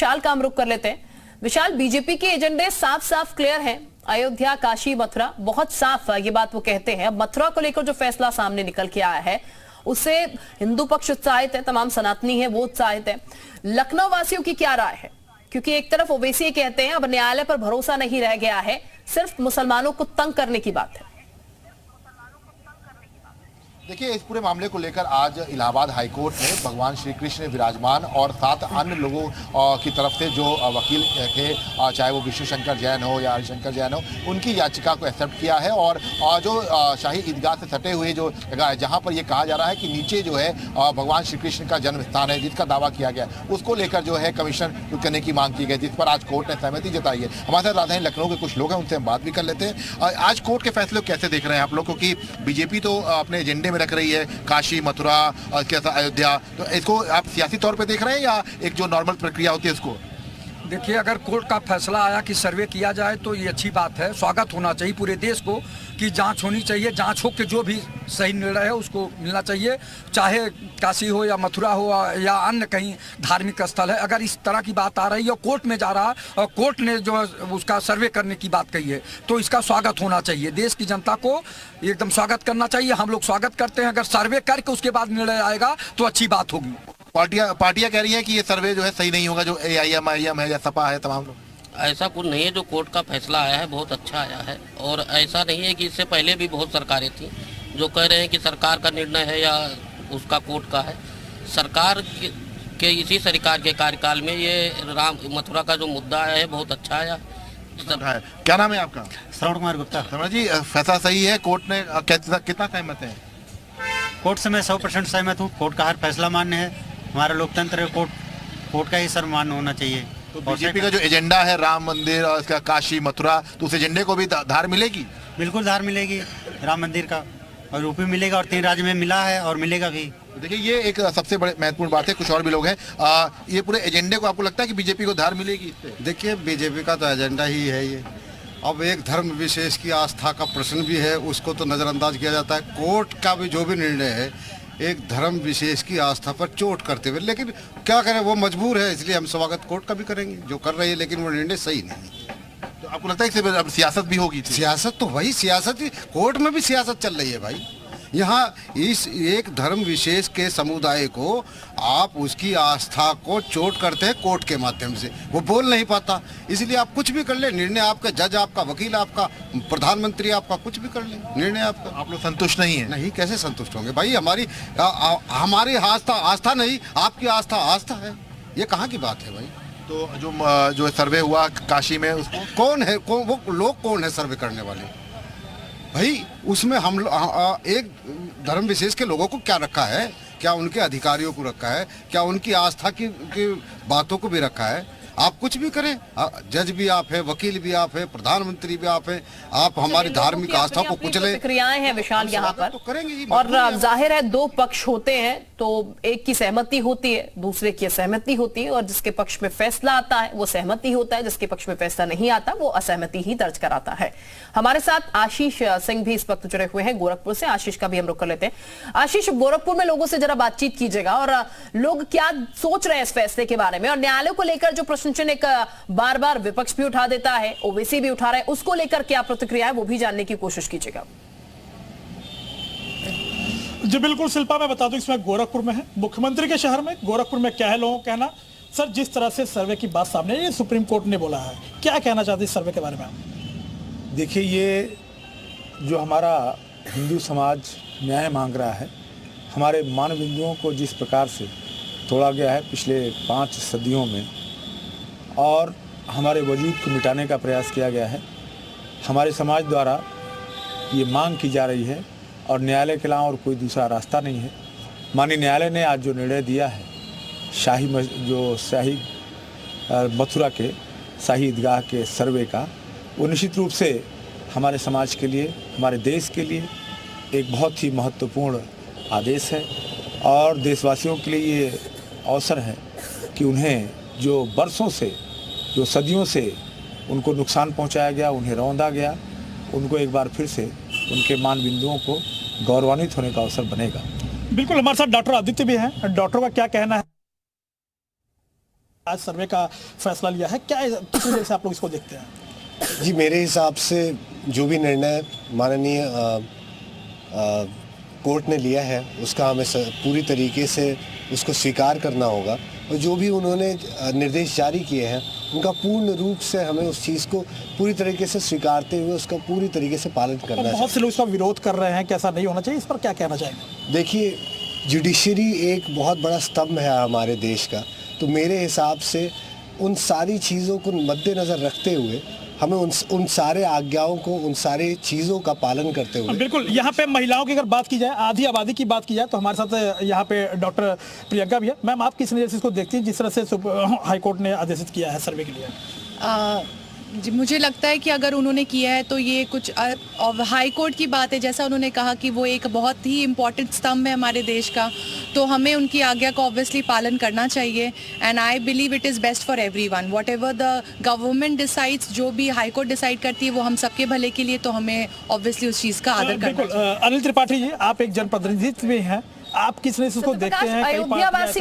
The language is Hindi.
विशाल का हम रुख कर लेते हैं। विशाल, बीजेपी के एजेंडे साफ साफ क्लियर हैं। अयोध्या, काशी, मथुरा, बहुत साफ ये बात वो कहते हैं। मथुरा को लेकर जो फैसला सामने निकल के आया है उससे हिंदू पक्ष उत्साहित है, तमाम सनातनी है वो उत्साहित है। लखनऊ वासियों की क्या राय है? क्योंकि एक तरफ ओवैसी कहते हैं अब न्यायालय पर भरोसा नहीं रह गया है, सिर्फ मुसलमानों को तंग करने की बात है। देखिए, इस पूरे मामले को लेकर आज इलाहाबाद हाईकोर्ट में भगवान श्री कृष्ण विराजमान और 7 अन्य लोगों की तरफ से जो वकील थे, चाहे वो विष्णु शंकर जैन हो या हरिशंकर जैन हो, उनकी याचिका को एक्सेप्ट किया है। और जो शाही ईदगाह से सटे हुए जो जगह है जहाँ पर ये कहा जा रहा है कि नीचे जो है भगवान श्री कृष्ण का जन्म स्थान है, जिसका दावा किया गया, उसको लेकर जो है कमीशन करने की मांग की गई, जिस पर आज कोर्ट ने सहमति जताई है। हमारे साथ राजधानी लखनऊ के कुछ लोग हैं, उनसे हम बात भी कर लेते हैं। आज कोर्ट के फैसले को कैसे देख रहे हैं आप लोग? क्योंकि बीजेपी तो अपने एजेंडे में रख रही है काशी, मथुरा और कैसा अयोध्या, तो इसको आप सियासी तौर पे देख रहे हैं या एक जो नॉर्मल प्रक्रिया होती है उसको? देखिए, अगर कोर्ट का फैसला आया कि सर्वे किया जाए तो ये अच्छी बात है। स्वागत होना चाहिए पूरे देश को कि जांच होनी चाहिए, जांच हो के जो भी सही निर्णय है उसको मिलना चाहिए, चाहे काशी हो या मथुरा हो या अन्य कहीं धार्मिक स्थल है। अगर इस तरह की बात आ रही है और कोर्ट में जा रहा है और कोर्ट ने जो उसका सर्वे करने की बात कही है तो इसका स्वागत होना चाहिए। देश की जनता को एकदम स्वागत करना चाहिए, हम लोग स्वागत करते हैं। अगर सर्वे करके उसके बाद निर्णय आएगा तो अच्छी बात होगी। पार्टियां कह रही हैं कि ये सर्वे जो है सही नहीं होगा, जो AIM है या सपा है, तमाम लोग। ऐसा कुछ नहीं है, जो कोर्ट का फैसला आया है बहुत अच्छा आया है। और ऐसा नहीं है कि इससे पहले भी बहुत सरकारें थी जो कह रहे हैं कि सरकार का निर्णय है या उसका कोर्ट का है। सरकार के इसी सरकार के कार्यकाल में ये राम मथुरा का जो मुद्दा है बहुत अच्छा आया। क्या नाम है आपका? श्रवण कुमार गुप्ता। श्रवण जी, फैसला सही है? कोर्ट ने कितना सहमत है? कोर्ट से मैं 100% सहमत हूँ। कोर्ट का हर फैसला मान्य है। हमारा लोकतंत्र है, कोर्ट का ही सर्वमान्य होना चाहिए। तो बीजेपी का जो एजेंडा है राम मंदिर और इसका काशी, मथुरा, तो उस एजेंडे को भी धार मिलेगी? बिल्कुल धार मिलेगी राम मंदिर का, और यूपी मिलेगा और 3 राज्य में मिला है और मिलेगा भी। देखिए, ये एक सबसे बड़े महत्वपूर्ण बात है। कुछ और भी लोग हैं, ये पूरे एजेंडे को आपको लगता है कि बीजेपी को धार मिलेगी इससे? देखिए, बीजेपी का तो एजेंडा ही है ये। अब एक धर्म विशेष की आस्था का प्रश्न भी है, उसको तो नज़रअंदाज किया जाता है। कोर्ट का भी जो भी निर्णय है एक धर्म विशेष की आस्था पर चोट करते हुए, लेकिन क्या करें, वो मजबूर है, इसलिए हम स्वागत कोर्ट का भी करेंगे जो कर रही है, लेकिन वो निर्णय सही नहीं। तो आपको लगता है कि अब सियासत भी होगी? सियासत तो वही सियासत ही, कोर्ट में भी सियासत चल रही है भाई। यहाँ इस एक धर्म विशेष के समुदाय को आप उसकी आस्था को चोट करते हैं कोर्ट के माध्यम से, वो बोल नहीं पाता, इसलिए आप कुछ भी कर ले, निर्णय आपका, जज आपका, वकील आपका, प्रधानमंत्री आपका, कुछ भी कर ले, निर्णय आपका। आप लोग संतुष्ट नहीं है? नहीं, कैसे संतुष्ट होंगे भाई? हमारी आस्था नहीं, आपकी आस्था है, ये कहाँ की बात है भाई? तो जो सर्वे हुआ काशी में, उसको कौन है, वो लोग कौन है सर्वे करने वाले भाई? उसमें हम एक धर्म विशेष के लोगों को क्या रखा है? क्या उनके अधिकारियों को रखा है? क्या उनकी आस्था की बातों को भी रखा है? आप कुछ भी करें, जज भी आप है, वकील भी आप है, प्रधानमंत्री भी आप है, आप हमारी धार्मिक आस्था को कुचले। प्रतिक्रियाएं हैं विशाल यहाँ पर, तो करेंगे ही। और जाहिर है 2 पक्ष होते हैं तो एक की सहमति होती है, दूसरे की असहमति होती है, और जिसके पक्ष में फैसला आता है वो सहमति होता है, जिसके पक्ष में फैसला नहीं आता वो असहमति ही दर्ज कराता है। हमारे साथ आशीष सिंह भी इस वक्त जुड़े हुए हैं गोरखपुर से। आशीष का भी हम रुख कर लेते हैं। आशीष, गोरखपुर में लोगों से जरा बातचीत कीजिएगा, और लोग क्या सोच रहे हैं इस फैसले के बारे में, और न्यायालय को लेकर जो प्रश्न चिन्ह एक बार बार विपक्ष भी उठा देता है, ओवैसी भी उठा रहा है, उसको लेकर क्या प्रतिक्रिया है वो भी जानने की कोशिश कीजिएगा। जी बिल्कुल शिल्पा, मैं बता दूं इसमें गोरखपुर में है, मुख्यमंत्री के शहर में। गोरखपुर में क्या है लोगों का कहना? सर, जिस तरह से सर्वे की बात सामने है, ये सुप्रीम कोर्ट ने बोला है, क्या कहना चाहते हैं इस सर्वे के बारे में आप? देखिए, ये जो हमारा हिंदू समाज न्याय मांग रहा है, हमारे मानबिंदुओं को जिस प्रकार से तोड़ा गया है पिछले 5 सदियों में, और हमारे वजूद को मिटाने का प्रयास किया गया है, हमारे समाज द्वारा ये मांग की जा रही है, और न्यायालय के अलावा और कोई दूसरा रास्ता नहीं है। माननीय न्यायालय ने आज जो निर्णय दिया है शाही मथुरा के शाही ईदगाह के सर्वे का, वो निश्चित रूप से हमारे समाज के लिए, हमारे देश के लिए एक बहुत ही महत्वपूर्ण आदेश है, और देशवासियों के लिए ये अवसर है कि उन्हें जो बरसों से, जो सदियों से उनको नुकसान पहुंचाया गया, उन्हें रौंदा गया, उनको एक बार फिर से उनके मान बिंदुओं को गौरवान्वित होने का अवसर बनेगा। बिल्कुल, हमारे साथ डॉक्टर आदित्य भी हैं। डॉक्टर का क्या कहना है? आज सर्वे का फैसला लिया है, क्या किस वजह से आप लोग इसको देखते हैं? जी, मेरे हिसाब से जो भी निर्णय माननीय कोर्ट ने लिया है उसका हमें पूरी तरीके से उसको स्वीकार करना होगा, और जो भी उन्होंने निर्देश जारी किए हैं उनका पूर्ण रूप से हमें उस चीज़ को पूरी तरीके से स्वीकारते हुए उसका पूरी तरीके से पालन करना चाहिए। बहुत से लोग इसका विरोध कर रहे हैं कि ऐसा नहीं होना चाहिए, इस पर क्या कहना चाहेंगे? देखिए, जुडिशरी एक बहुत बड़ा स्तंभ है हमारे देश का, तो मेरे हिसाब से उन सारी चीज़ों को मद्देनज़र रखते हुए हमें उन सारे आज्ञाओं को, उन सारी चीज़ों का पालन करते हुए। बिल्कुल, यहाँ पे महिलाओं की अगर बात की जाए, आधी आबादी की बात की जाए, तो हमारे साथ यहाँ पे डॉक्टर प्रियंका भी है। मैम, आप किस नज़र से इसको देखती हैं जिस तरह से हाईकोर्ट ने आदेशित किया है सर्वे के लिए? जी, मुझे लगता है कि अगर उन्होंने किया है तो ये कुछ हाई कोर्ट की बात है, जैसा उन्होंने कहा कि वो एक बहुत ही इम्पोर्टेंट स्तंभ है हमारे देश का, तो हमें उनकी आज्ञा का ऑब्वियसली पालन करना चाहिए। And I believe it is best for everyone, what ever the government decides, जो भी हाई कोर्ट डिसाइड करती है वो हम सबके भले के लिए, तो हमें ऑब्वियसली उस चीज़ का आदर करना चाहिए। अनिल त्रिपाठी जी, आप एक जनप्रतिनिधि भी हैं, आप किस नज़र से इसको देखते हैं? अयोध्यावासी